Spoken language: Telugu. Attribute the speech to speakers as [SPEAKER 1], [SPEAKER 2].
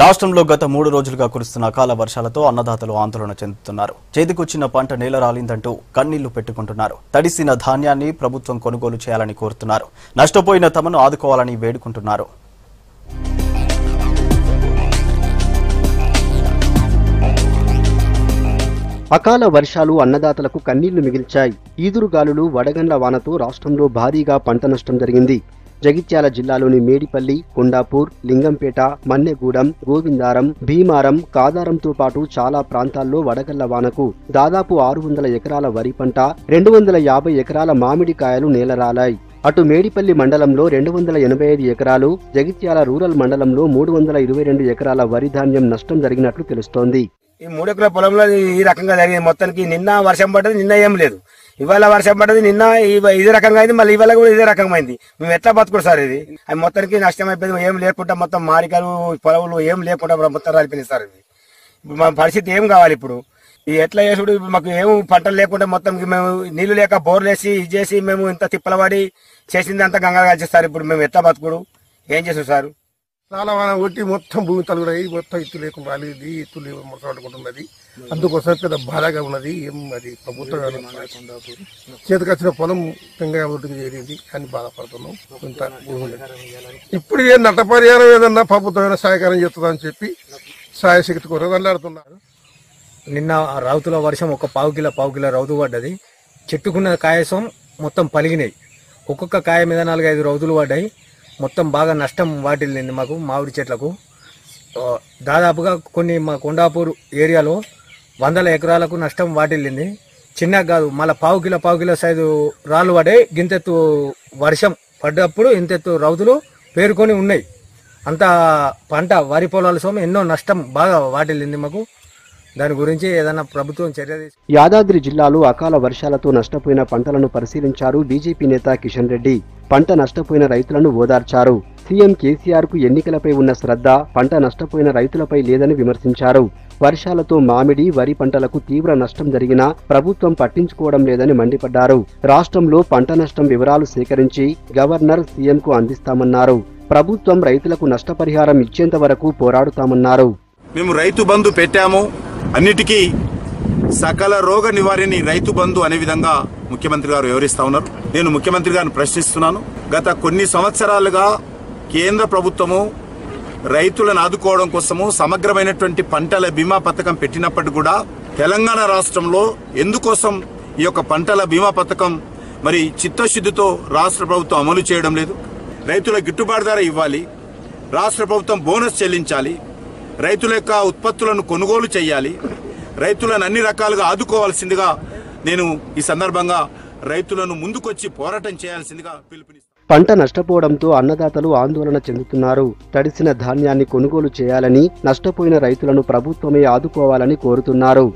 [SPEAKER 1] రాష్ట్రంలో గత 3 రోజులుగా కురుస్తున్న అకాల వర్షాలతో అన్నదాతలు ఆందోళన చెందుతున్నారు. చేతికొచ్చిన పంట నేల రాలిందంటూ కన్నీళ్లు పెట్టుకుంటున్నారు. తడిసిన ధాన్యాన్ని ప్రభుత్వం కొనుగోలు చేయాలని కోరుతున్నారు. నష్టపోయిన తమను ఆదుకోవాలని వేడుకుంటున్నారు.
[SPEAKER 2] అకాల వర్షాలు అన్నదాతలకు కన్నీళ్లు మిగిల్చాయి. ఈదురుగాలులు వడగండ్ల వానతో రాష్ట్రంలో భారీగా పంట నష్టం జరిగింది. జగిత్యాల జిల్లాలోని మేడిపల్లి, కొండాపూర్, లింగంపేట, మన్నెగూడెం, గోవిందారం, భీమారం, కాదారంతో పాటు చాలా ప్రాంతాల్లో వడగళ్ల వానకు దాదాపు 600 ఎకరాల వరి పంట, 250 ఎకరాల మామిడికాయలు నేలరాలాయి. అటు మేడిపల్లి మండలంలో 285 ఎకరాలు, జగిత్యాల రూరల్ మండలంలో 322 ఎకరాల వరి ధాన్యం నష్టం జరిగినట్లు తెలుస్తోంది.
[SPEAKER 3] ఈ 3 ఎకరాల పొలంలో ఈ రకంగా జరిగింది. మొత్తానికి నిన్న వర్షం పడ్డది, నిన్న ఏం లేదు. ఇవాళ వర్షం పడ్డది, నిన్న ఇదే రకంగా అయింది, మళ్ళీ ఇవాళ కూడా ఇదే రకంగా అయింది. మేము ఎట్లా బతుకుడు సార్? ఇది అది మొత్తానికి నష్టం అయిపోయింది. ఏం లేకుండా మొత్తం మారికలు పొలవులు ఏం లేకుండా మొత్తం రాలిపోయింది సార్. ఇది ఇప్పుడు మా పరిస్థితి ఏం కావాలి? ఇప్పుడు ఇది ఎట్లా చేసుడు? మాకు ఏం పంటలు లేకుండా మొత్తం మేము నీళ్లు లేక బోర్లు వేసి ఇది చేసి మేము ఇంత తిప్పలవాడి చేసింది అంతా గంగా కాల్చేస్తారు. ఇప్పుడు మేము ఎట్లా బతుకుడు? ఏం చేస్తాం సార్?
[SPEAKER 4] చాలా వాన కొట్టి మొత్తం భూమి తలుగురాయి, మొత్తం ఇత్తు లేకుండా రాలేదు, ఇత్తులు మొత్తం పట్టుకుంటున్నది. అందుకోసం పెద్ద బాధగా ఉన్నది. ఏం అది ప్రభుత్వం చేతికొచ్చిన పొలం గంగా ఒడ్డుకు చేరింది అని బాధపడుతున్నాం. కొంత ఇప్పుడు ఏం నష్టపరిహారం ఏదన్నా ప్రభుత్వం సహాయకారం చేస్తుందని చెప్పి సహాయశక్తి కొరకు వెళ్ళాడుతున్నారు.
[SPEAKER 5] నిన్న రౌతుల వర్షం ఒక పావు కిలో రౌతు పడ్డది. చెట్టుకున్న కాయసం మొత్తం పలిగినాయి. ఒక్కొక్క కాయ మీద 4-5 రౌతులు పడ్డాయి. మొత్తం బాగా నష్టం వాటిల్లింది మాకు మామిడి చెట్లకు. దాదాపుగా కొన్ని మా కొండాపూర్ ఏరియాలో 100 ఎకరాలకు నష్టం వాటిల్లింది. చిన్నగా కాదు, మళ్ళీ పావు కిలో సైజు రాళ్ళు పడే గింతెత్తు వర్షం పడ్డప్పుడు ఇంతెత్తు రౌతులు పేరుకొని ఉన్నాయి. అంత పంట వరి పొలాల సోమ ఎన్నో నష్టం బాగా వాటిల్లింది మాకు. దాని గురించి ఏదైనా ప్రభుత్వం చర్య తీసుకుంటే.
[SPEAKER 2] యాదాద్రి జిల్లాలో అకాల వర్షాలతో నష్టపోయిన పంటలను పరిశీలించారు బీజేపీ నేత కిషన్ రెడ్డి. పంట నష్టపోయిన రైతులను ఓదార్చారు. సీఎం కేసీఆర్ కు ఎన్నికలపై ఉన్న శ్రద్ధ పంట నష్టపోయిన రైతులపై లేదని విమర్శించారు. వర్షాలతో మామిడి, వరి పంటలకు తీవ్ర నష్టం జరిగినా ప్రభుత్వం పట్టించుకోవడం లేదని మండిపడ్డారు. రాష్ట్రంలో పంట నష్టం వివరాలు సేకరించి గవర్నర్, సీఎంకు అందిస్తామన్నారు. ప్రభుత్వం రైతులకు నష్టపరిహారం ఇచ్చేంత వరకు పోరాడుతామన్నారు.
[SPEAKER 6] మేము రైతు బంధు పెట్టాము, అన్నిటికీ సకల రోగ నివారణి రైతు బంధు అనే విధంగా ముఖ్యమంత్రి గారు వివరిస్తా ఉన్నారు. నేను ముఖ్యమంత్రి గారిని ప్రశ్నిస్తున్నాను. గత కొన్ని సంవత్సరాలుగా కేంద్ర ప్రభుత్వము రైతులను ఆదుకోవడం కోసము సమగ్రమైనటువంటి పంటల బీమా పథకం పెట్టినప్పటికీ కూడా తెలంగాణ రాష్ట్రంలో ఎందుకోసం ఈ యొక్క పంటల బీమా పథకం మరి చిత్తశుద్ధితో రాష్ట్ర ప్రభుత్వం అమలు చేయడం లేదు? రైతుల గిట్టుబాటు ధర ఇవ్వాలి, రాష్ట్ర ప్రభుత్వం బోనస్ చెల్లించాలి, రైతుల యొక్క ఉత్పత్తులను కొనుగోలు చేయాలి, రైతులను అన్ని రకాలుగా ఆదుకోవాల్సిందిగా నేను ఈ సందర్భంగా రైతులను ముందుకొచ్చి పోరాటం చేయాల్సిందిగా పిలుపునిస్తాను.
[SPEAKER 2] పంట నష్టపోవడంతో అన్నదాతలు ఆందోళన చెందుతున్నారు. తడిసిన ధాన్యాన్ని కొనుగోలు చేయాలని, నష్టపోయిన రైతులను ప్రభుత్వమే ఆదుకోవాలని కోరుతున్నారు.